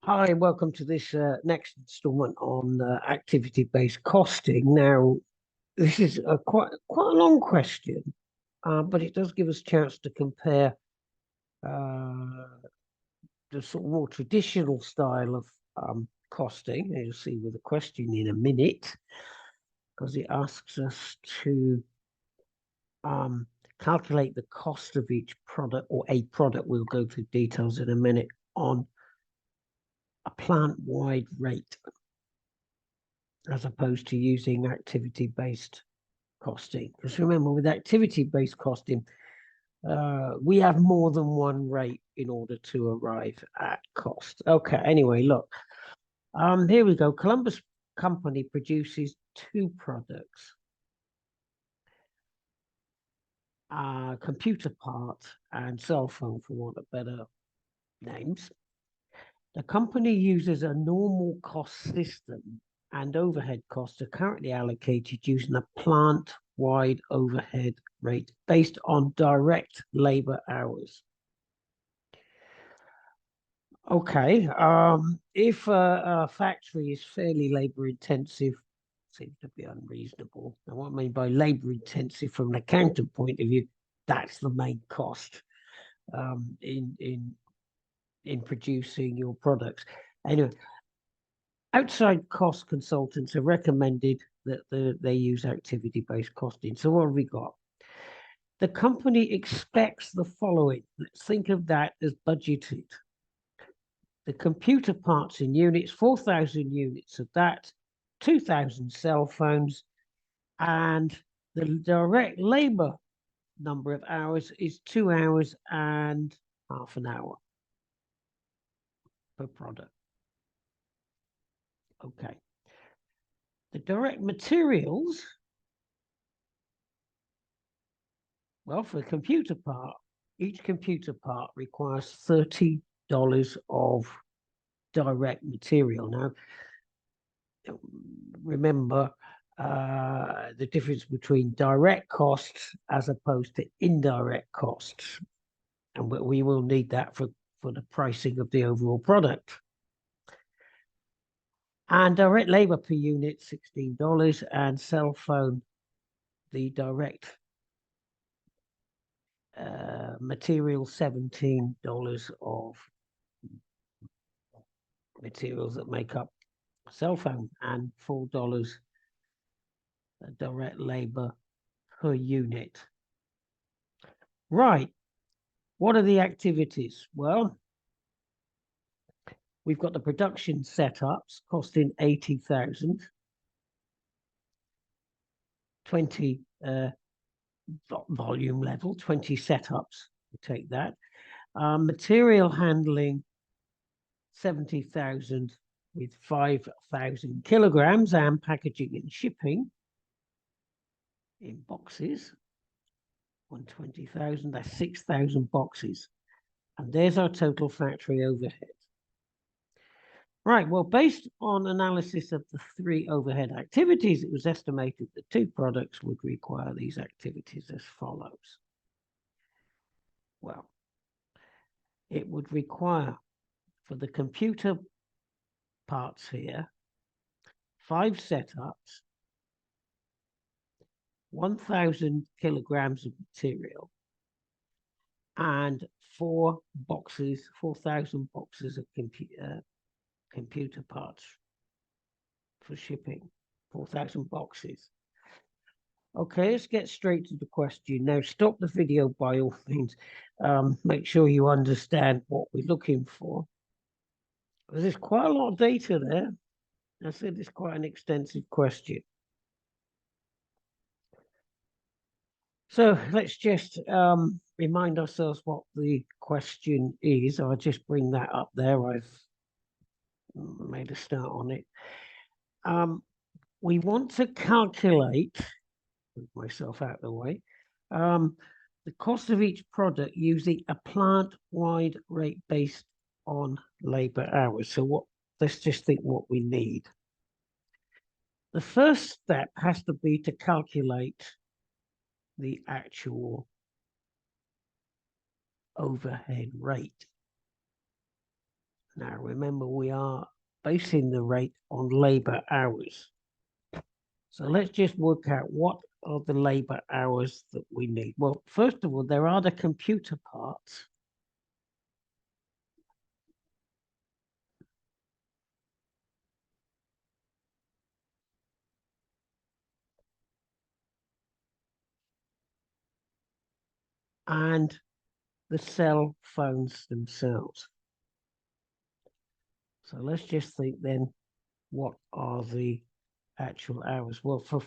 Hi, welcome to this next installment on activity-based costing. Now, this is a quite a long question, but it does give us a chance to compare uh, the sort of more traditional style of costing. You'll see with the question in a minute, because it asks us to um, calculate the cost of each product or a product. We'll go through details in a minute on a plant-wide rate, as opposed to using activity-based costing. Because remember, with activity-based costing, we have more than one rate in order to arrive at cost. Okay, anyway, look, here we go. Columbus Company produces two products, computer part and cell phone, for want of better names. The company uses a normal cost system, and overhead costs are currently allocated using a plant-wide overhead rate based on direct labor hours. Okay, if a factory is fairly labor intensive, seems to be unreasonable. Now, what I mean by labor intensive from an accountant point of view, that's the main cost in producing your products. Anyway, outside cost consultants have recommended that they use activity-based costing. So what have we got? The company expects the following. Let's think of that as budgeted. The computer parts in units, 4,000 units of that, 2,000 cell phones, and the direct labor number of hours is 2 hours and half an hour per product. Okay. The direct materials, well, for a computer part, each computer part requires $30 of direct material. Now, remember the difference between direct costs as opposed to indirect costs. And we will need that for the pricing of the overall product. And direct labor per unit, $16, and cell phone, the direct material, $17 of materials that make up a cell phone, and $4 direct labor per unit. Right. What are the activities? Well, we've got the production setups costing 80,000, 20 volume level, 20 setups. We take that. Material handling, 70,000 with 5,000 kilograms, and packaging and shipping in boxes, 120,000. That's 6,000 boxes. And there's our total factory overhead. Right, well, based on analysis of the three overhead activities, it was estimated that two products would require these activities as follows. Well, it would require, for the computer parts here, 5 setups, 1,000 kilograms of material, and 4 boxes, 4,000 boxes of computer parts for shipping, 4,000 boxes. Okay, let's get straight to the question. Now, stop the video by all means. Make sure you understand what we're looking for. There's quite a lot of data there. I said it's quite an extensive question. So let's just remind ourselves what the question is. I'll just bring that up there. I've made a start on it. We want to calculate, move myself out of the way, the cost of each product using a plant-wide rate based on labor hours. So let's just think what we need. The first step has to be to calculate the actual overhead rate. Now, remember, we are basing the rate on labor hours. So let's just work out what are the labor hours that we need. Well, first of all, there are the computer parts. And the cell phones themselves. So let's just think then, what are the actual hours? Well, for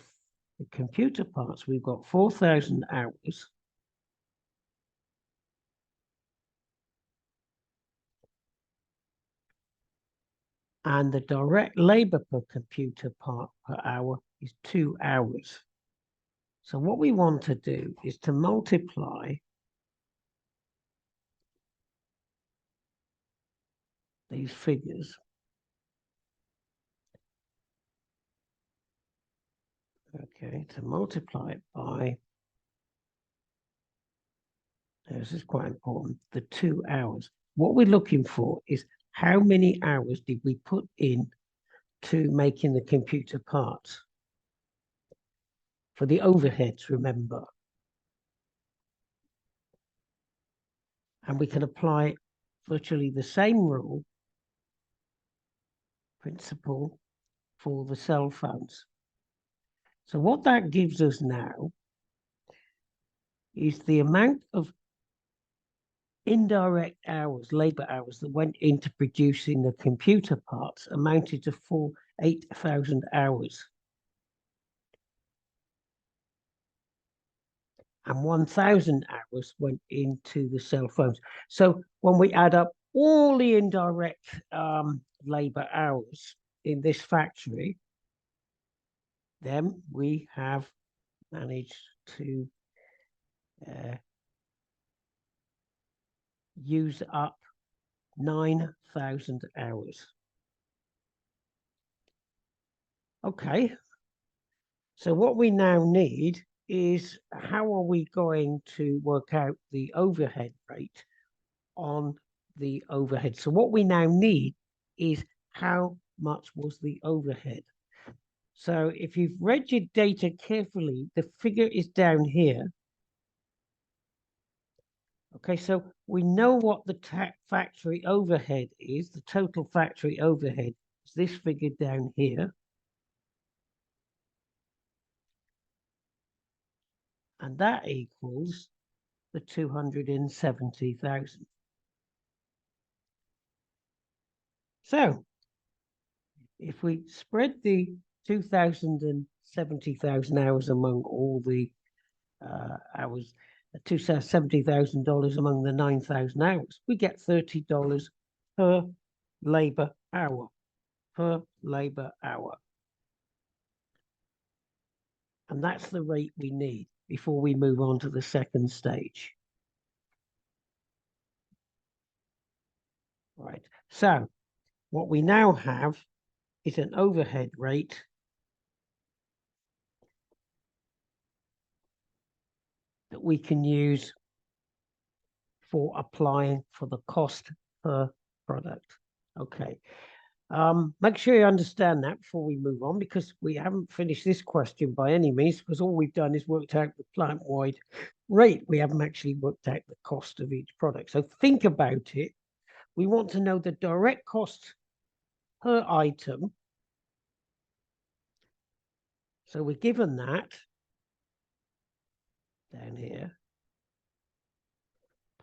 the computer parts, we've got 4,000 hours. And the direct labor per computer part per hour is 2 hours. So what we want to do is to multiply these figures. Okay, to multiply it by, this is quite important, the 2 hours. What we're looking for is how many hours did we put in to making the computer parts? For the overheads, remember. And we can apply virtually the same rule, principle, for the cell phones. So what that gives us now is the amount of indirect hours, labor hours that went into producing the computer parts amounted to 8,000 hours. And 1,000 hours went into the cell phones. So when we add up all the indirect labor hours in this factory, then we have managed to use up 9,000 hours. Okay, so what we now need is how are we going to work out the overhead rate on the overhead? So what we now need is how much was the overhead? So if you've read your data carefully, the figure is down here. Okay, so we know what the factory overhead is. The total factory overhead is this figure down here. And that equals the 270,000. So if we spread the 270,000 hours among all the hours, $270,000 among the 9,000 hours, we get $30 per labor hour, And that's the rate we need before we move on to the second stage. Right, so what we now have is an overhead rate that we can use for applying for the cost per product. Okay. Make sure you understand that before we move on, because we haven't finished this question by any means, because all we've done is worked out the plant-wide rate. We haven't actually worked out the cost of each product. So think about it. We want to know the direct cost per item. So we're given that down here.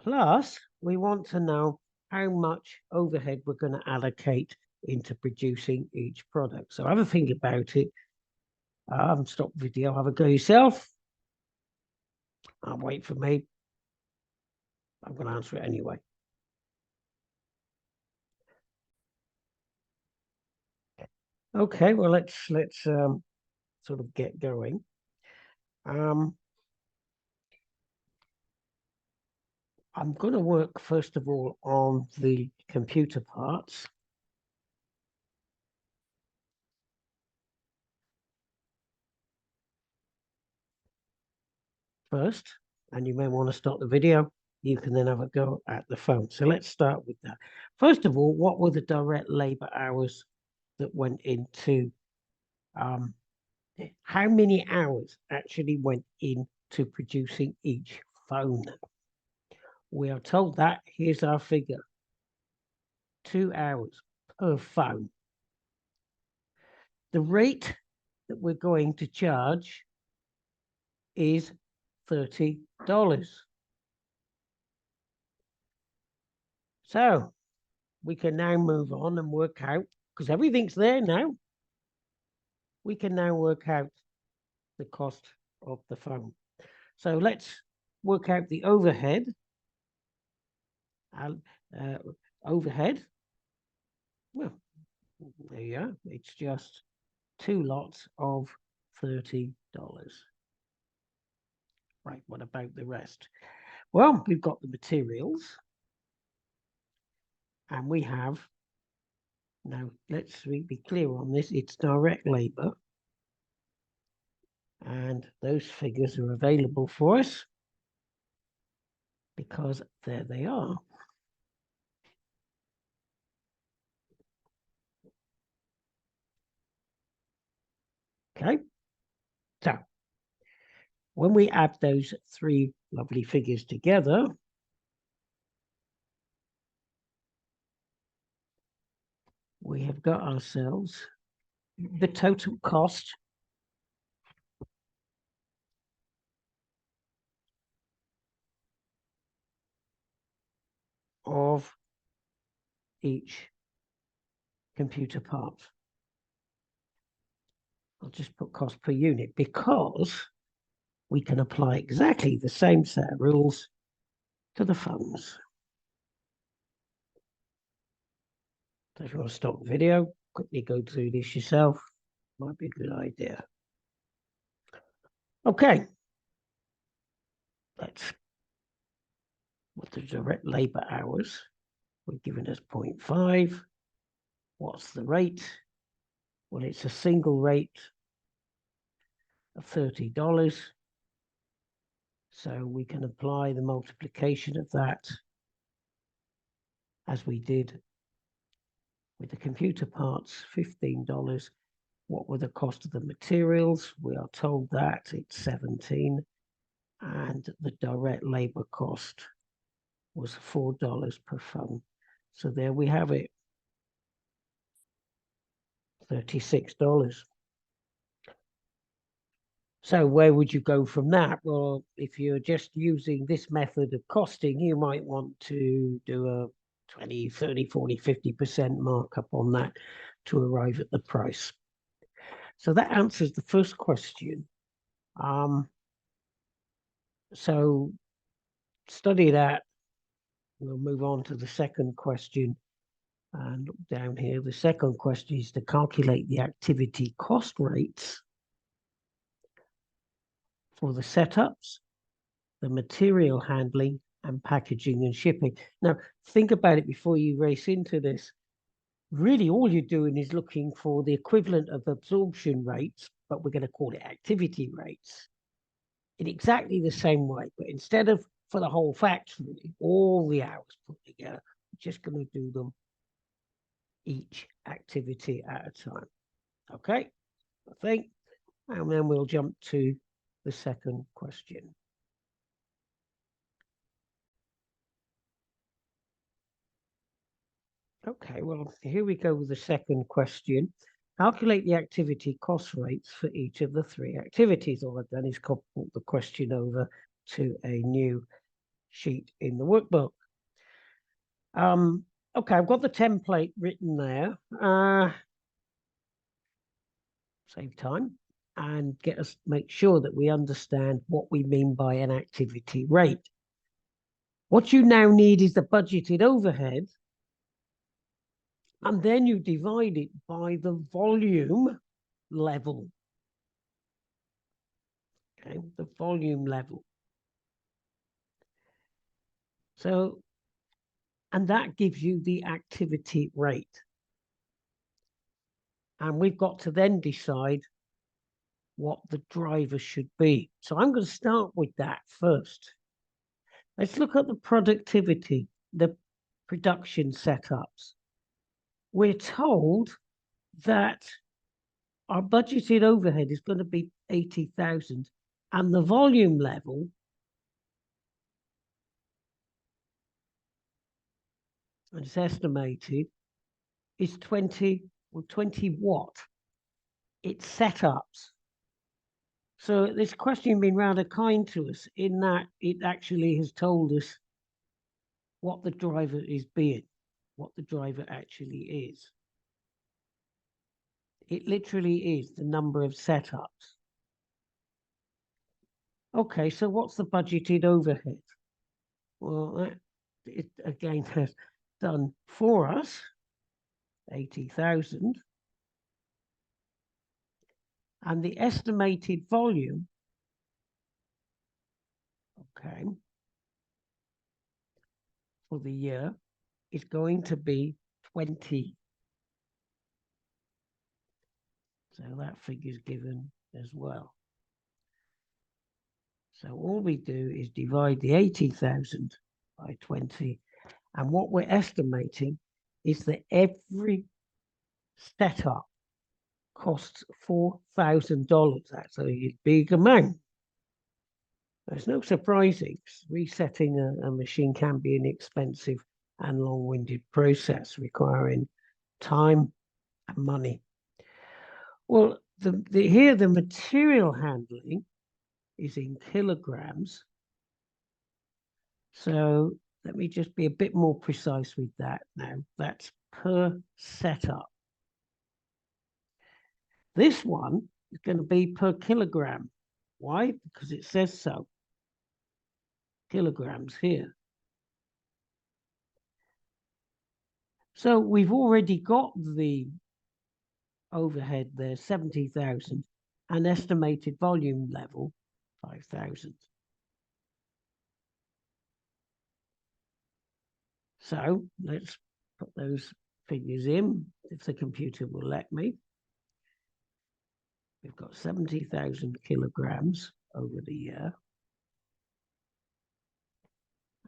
Plus, we want to know how much overhead we're going to allocate into producing each product. So have a think about it. Stop video, have a go yourself. Wait for me. I'm going to answer it anyway. Okay, well, let's sort of get going. I'm going to work first of all on the computer parts. First, and you may want to stop the video. you can then have a go at the phone. So let's start with that. First of all, what were the direct labor hours that went into, how many hours actually went into producing each phone? We are told that, here's our figure, 2 hours per phone. The rate that we're going to charge is $30. So we can now move on and work out, because everything's there now, we can now work out the cost of the phone. So let's work out the overhead. Overhead, well, there you are. It's just 2 lots of $30. Right, what about the rest? Well, we've got the materials, and we have, now let's be clear on this, it's direct labor, and those figures are available for us because there they are. Okay, so when we add those 3 lovely figures together, we have got ourselves the total cost of each computer part. I'll just put cost per unit because we can apply exactly the same set of rules to the phones. So if you want to stop the video, quickly go through this yourself, might be a good idea. Okay, let's, what the direct labor hours, we're giving us 0.5. What's the rate? Well, it's a single rate of $30. So we can apply the multiplication of that as we did with the computer parts, $15. What were the cost of the materials? We are told that it's 17, and the direct labor cost was $4 per phone. So there we have it, $36. So where would you go from that? Well, if you're just using this method of costing, you might want to do a 20, 30, 40, 50% markup on that to arrive at the price. So that answers the first question. So study that. We'll move on to the second question. And down here, the second question is to calculate the activity cost rates for the setups, the material handling, and packaging and shipping. Now, think about it before you race into this. Really, all you're doing is looking for the equivalent of absorption rates, but we're going to call it activity rates, in exactly the same way. But instead of for the whole factory, all the hours put together, we're just going to do them each activity at a time. Okay, I think, and then we'll jump to the second question. Okay, well, here we go with the second question. Calculate the activity cost rates for each of the 3 activities. All I've done is copy the question over to a new sheet in the workbook. Okay, I've got the template written there. Save time and make sure that we understand what we mean by an activity rate. What you now need is the budgeted overhead, and then you divide it by the volume level. Okay, the volume level. So, and that gives you the activity rate. And we've got to then decide what the driver should be. So I'm going to start with that first. Let's look at the productivity, the production setups. We're told that our budgeted overhead is going to be 80,000 and the volume level and it's estimated is 20 what? It's setups. So this question has been rather kind to us in that it actually has told us what the driver is being, what the driver actually is. It literally is the number of setups. Okay, so what's the budgeted overhead? Well, that it again has done for us 80,000. And the estimated volume, okay, for the year is going to be 20. So that figure is given as well. So all we do is divide the 80,000 by 20. And what we're estimating is that every setup costs $4,000. That's a big amount. There's no surprising. Resetting a machine can be an expensive and long-winded process requiring time and money. Well, here the material handling is in kilograms. So let me just be a bit more precise with that now. That's per setup. This one is going to be per kilogram. Why? Because it says so. Kilograms here. So we've already got the overhead there, 70,000, and estimated volume level, 5,000. So let's put those figures in, if the computer will let me. We've got 70,000 kilograms over the year.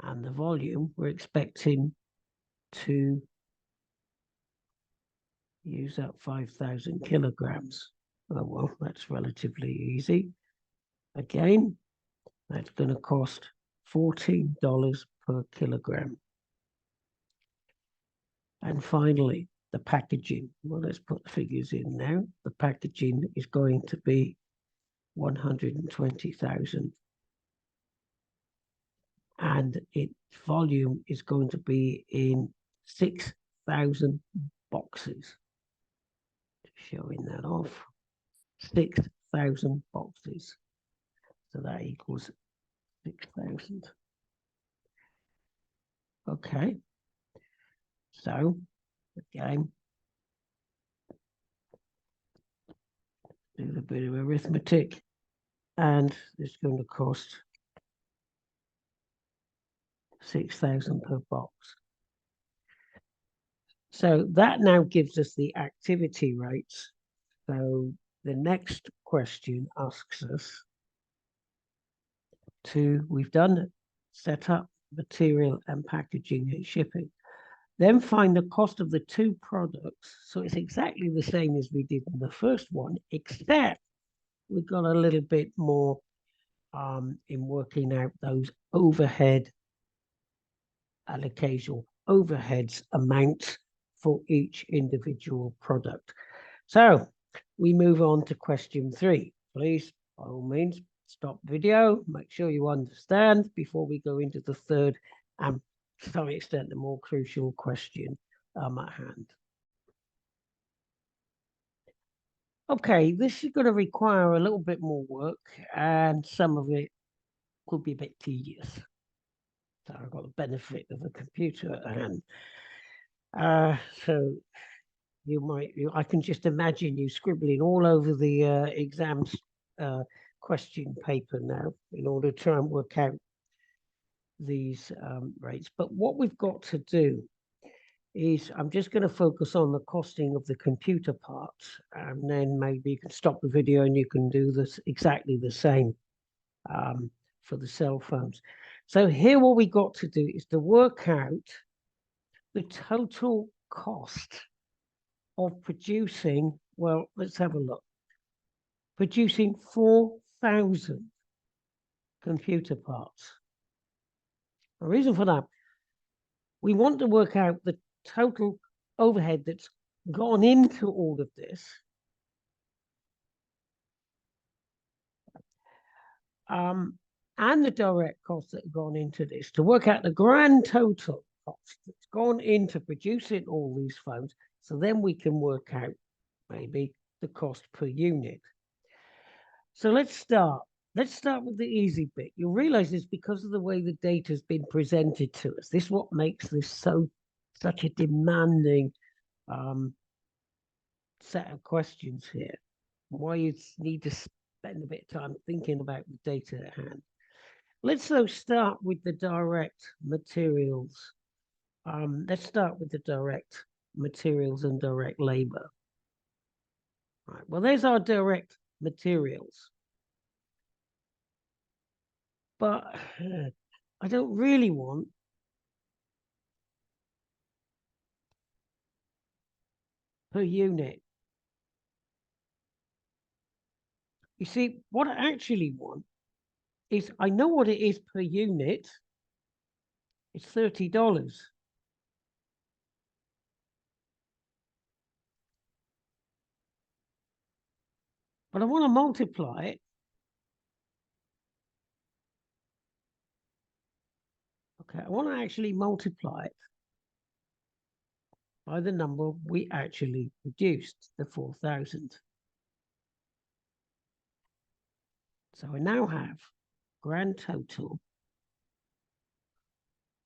And the volume, we're expecting to use up 5,000 kilograms. Oh, well, that's relatively easy. Again, that's going to cost $14 per kilogram. And finally, the packaging. Well, let's put the figures in now. The packaging is going to be 120,000. And its volume is going to be in 6,000 boxes. Showing that off. 6,000 boxes. So that equals 6,000. Okay. So, again, do a bit of arithmetic. And it's going to cost 6,000 per box. So that now gives us the activity rates. So the next question asks us we've done setup, material and packaging and shipping. Then find the cost of the two products. So it's exactly the same as we did in the first one, except we've got a little bit more in working out those overhead allocation, overheads amounts for each individual product. So we move on to question 3. Please, by all means, stop video, make sure you understand before we go into the third and to some extent the more crucial question at hand. Okay, this is going to require a little bit more work and some of it could be a bit tedious. So I've got the benefit of a computer at hand. So I can just imagine you scribbling all over the exams question paper now in order to try and work out these rates. But what we've got to do is I'm just going to focus on the costing of the computer parts, and then maybe you can stop the video and you can do this exactly the same for the cell phones. So here what we got to do is to work out the total cost of producing, well, let's have a look. Producing 4,000 computer parts. The reason for that, we want to work out the total overhead that's gone into all of this. And the direct costs that have gone into this to work out the grand total cost that's gone into producing all these phones. So then we can work out maybe the cost per unit. So let's start. Let's start with the easy bit. You'll realize it's because of the way the data has been presented to us. This is what makes this such a demanding set of questions here. Why you need to spend a bit of time thinking about the data at hand. Let's though start with the direct materials. Let's start with the direct materials and direct labor. Right. Well, there's our direct materials. But I don't really want per unit. You see, what I actually want is, I know what it is per unit. It's $30. But I want to multiply it. Okay, I want to actually multiply it by the number we actually produced, the 4,000. So I now have grand total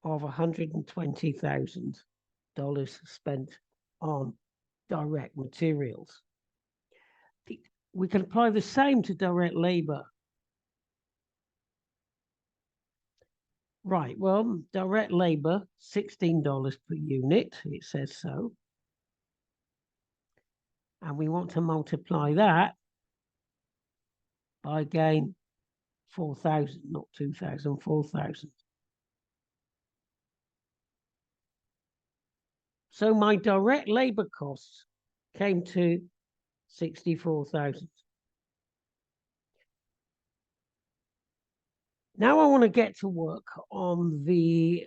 of $120,000 spent on direct materials. We can apply the same to direct labor. Right, well, direct labor, $16 per unit, it says so. And we want to multiply that by, again, 4,000, not 2,000, 4,000. So my direct labor costs came to 64,000. Now I want to get to work on the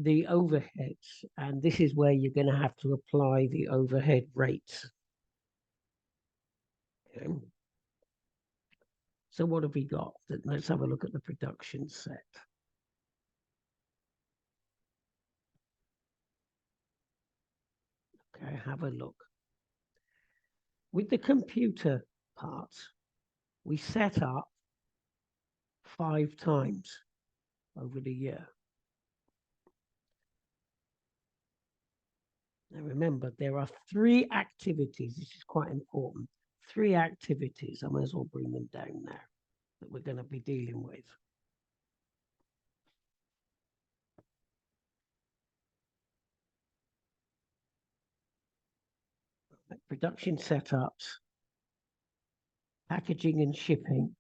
overheads, and this is where you're going to have to apply the overhead rates. Okay. So what have we got? Let's have a look at the production set. Okay, have a look. With the computer parts, we set up 5 times over the year. Now remember, there are 3 activities. This is quite important. 3 activities. I might as well bring them down now that we're going to be dealing with. Production setups, packaging and shipping,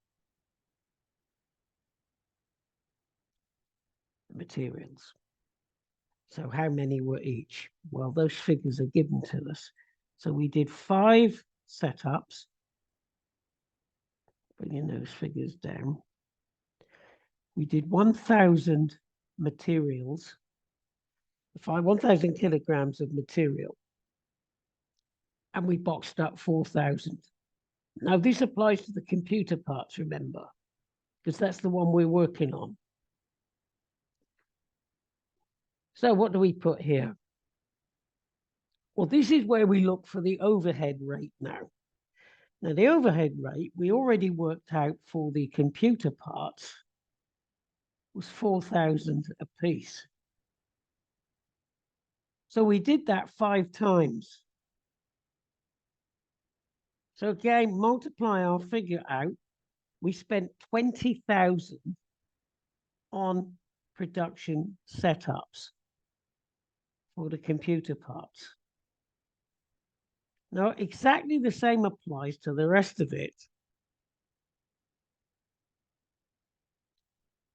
materials. So how many were each? Well, those figures are given to us. So we did 5 setups, bringing those figures down. We did 1,000 materials, 1,000 kilograms of material, and we boxed up 4,000. Now this applies to the computer parts, remember, because that's the one we're working on. So what do we put here? Well, this is where we look for the overhead rate now. Now, the overhead rate we already worked out for the computer parts was 4,000 a piece. So we did that 5 times. So again, multiply our figure out. We spent 20,000 on production setups for the computer parts. Now, exactly the same applies to the rest of it.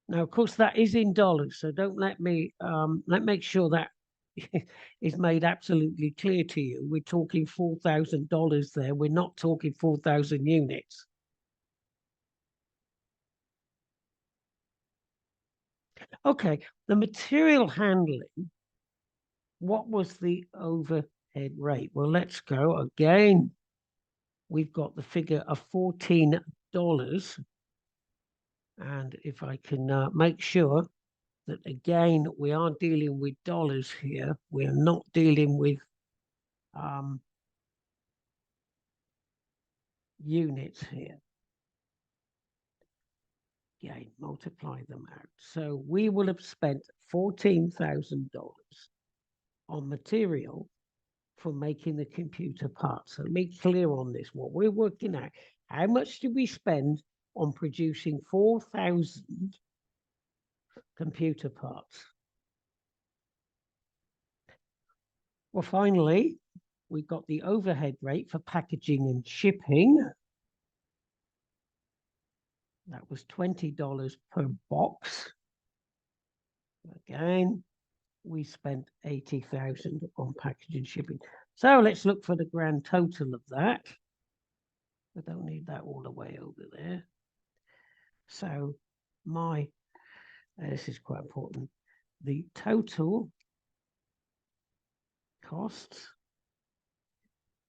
Now, of course, that is in dollars, so don't let make sure that is made absolutely clear to you. We're talking $4,000 there. We're not talking 4,000 units. Okay, the material handling, what was the overhead rate? Well, let's go again. We've got the figure of $14. And if I can make sure that, again, we are dealing with dollars here. We're not dealing with units here. Again, multiply them out. So we will have spent $14,000 on material for making the computer parts. So let me be clear on this. What we're working at, how much did we spend on producing 4,000 computer parts? Well, finally, we got the overhead rate for packaging and shipping. That was $20 per box. Again, we spent 80,000 on packaging and shipping. So let's look for the grand total of that. I don't need that all the way over there. So this is quite important. The total costs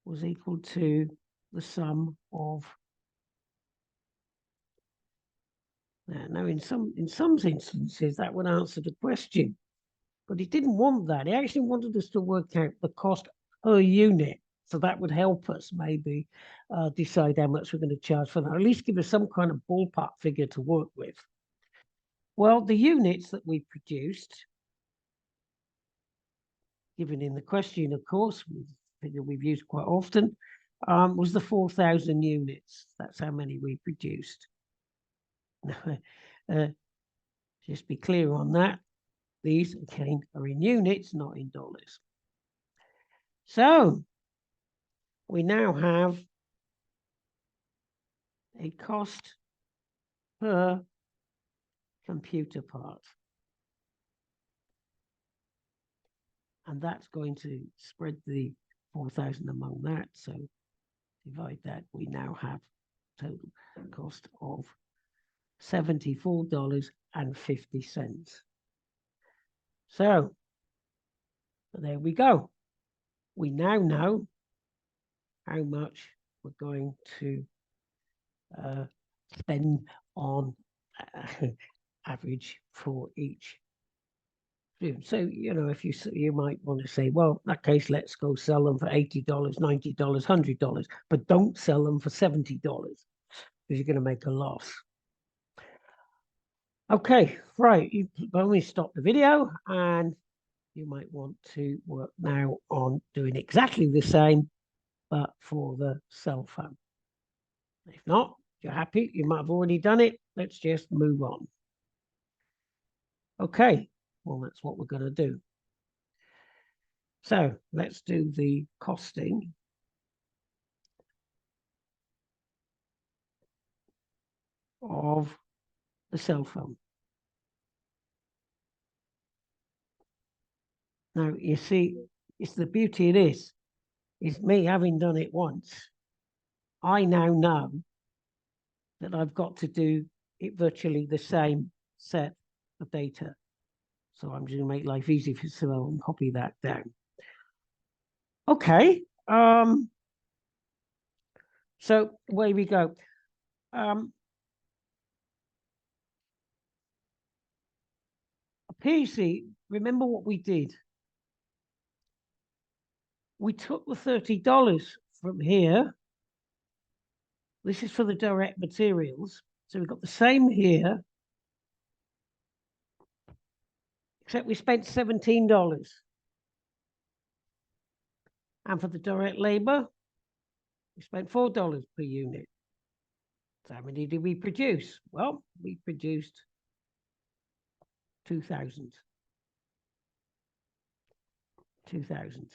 was equal to the sum of. Now, in some instances, that would answer the question, but he didn't want that. He actually wanted us to work out the cost per unit. So that would help us maybe decide how much we're going to charge for that, or at least give us some kind of ballpark figure to work with. Well, the units that we produced, given in the question, of course, figure we've used quite often, was the 4,000 units. That's how many we produced. Just be clear on that. These, again, are in units, not in dollars. So we now have a cost per computer part. And that's going to spread the 4,000 among that. So divide that, we now have total cost of $74.50. So there we go. We now know how much we're going to spend on average for each student. So, if you might want to say, well, in that case, let's go sell them for $80, $90, $100, but don't sell them for $70 because you're going to make a loss. Okay, right. You only stop the video and you might want to work now on doing exactly the same, but for the cell phone. If not, if you're happy, you might have already done it. Let's just move on. Okay, well, that's what we're going to do. So let's do the costing of the cell phone. Now, you see, it's the beauty of this, is me having done it once. I now know that I've got to do it virtually the same set of data. So I'm just going to make life easy for Cyril and copy that down. Okay. So away we go. A PC, remember what we did? We took the $30 from here. This is for the direct materials. So we've got the same here, except we spent $17. And for the direct labor, we spent $4 per unit. So how many did we produce? Well, we produced 2,000. 2,000.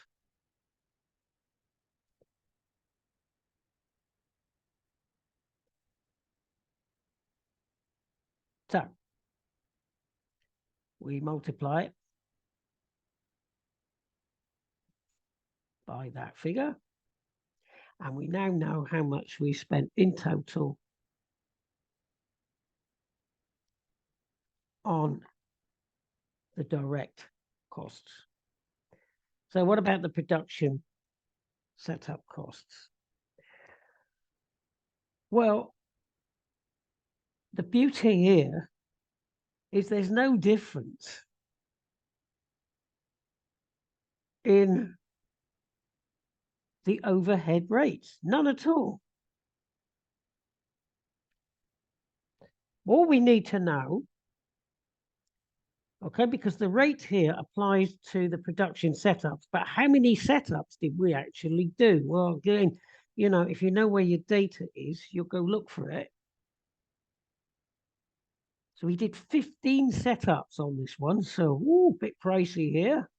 So we multiply it by that figure. And we now know how much we spent in total on the direct costs. So what about the production setup costs? Well, the beauty here is there's no difference in the overhead rates, none at all. All we need to know, okay, because the rate here applies to the production setups, but how many setups did we actually do? Well, again, you know, if you know where your data is, you'll go look for it. So we did 15 setups on this one. So, a bit pricey here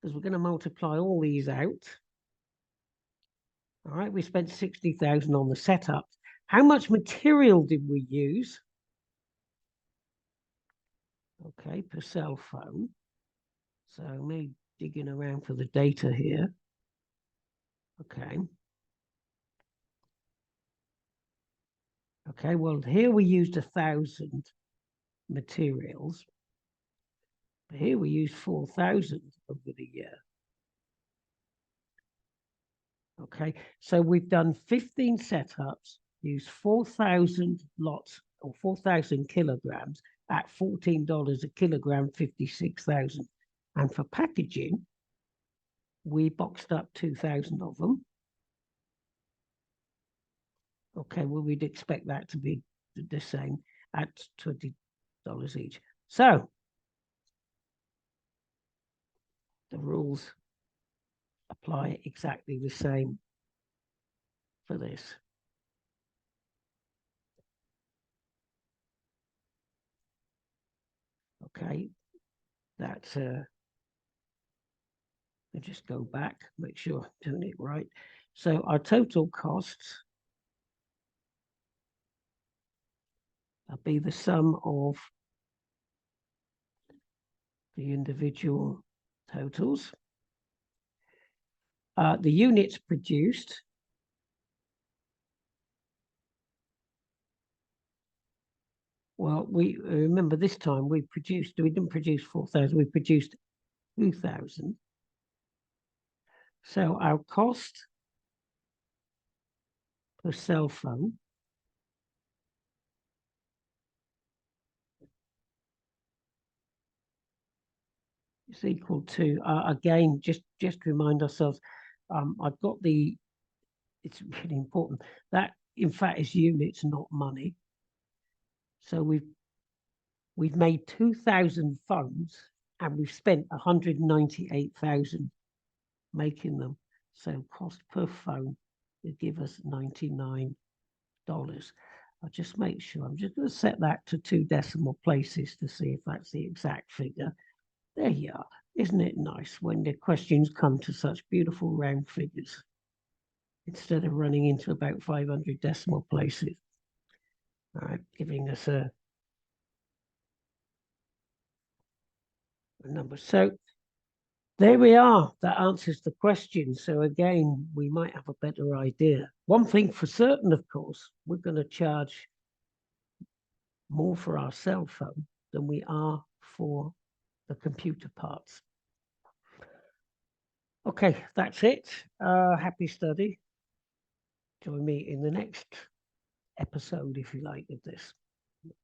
because we're going to multiply all these out. All right, we spent 60,000 on the setup. How much material did we use? Okay, per cell phone. So me digging around for the data here. Okay. Okay, well, here we used 1,000 materials. But here we used 4,000 over the year. Okay, so we've done 15 setups, used 4,000 lots or 4,000 kilograms at $14 a kilogram, 56,000. And for packaging, we boxed up 2,000 of them. Okay, well, we'd expect that to be the same at $20 each. So the rules apply exactly the same for this. Okay, that's I'll just go back, make sure I'm doing it right. So our total costs will be the sum of the individual totals. The units produced well, we remember this time we didn't produce 4,000, we produced 2,000. So our cost per cell phone is equal to, again, just to remind ourselves, I've got it's really important, that in fact is units, not money. So we've made 2,000 phones and we've spent 198,000 making them. So cost per phone will give us $99. I'll just make sure. I'm just going to set that to 2 decimal places to see if that's the exact figure. There you are. Isn't it nice when the questions come to such beautiful round figures instead of running into about 500 decimal places? All right, giving us a number. So there we are. That answers the question. So again, we might have a better idea. One thing for certain, of course, we're going to charge more for our cell phone than we are for the computer parts. Okay, that's it. Happy study. Join me in the next episode, if you like, of this.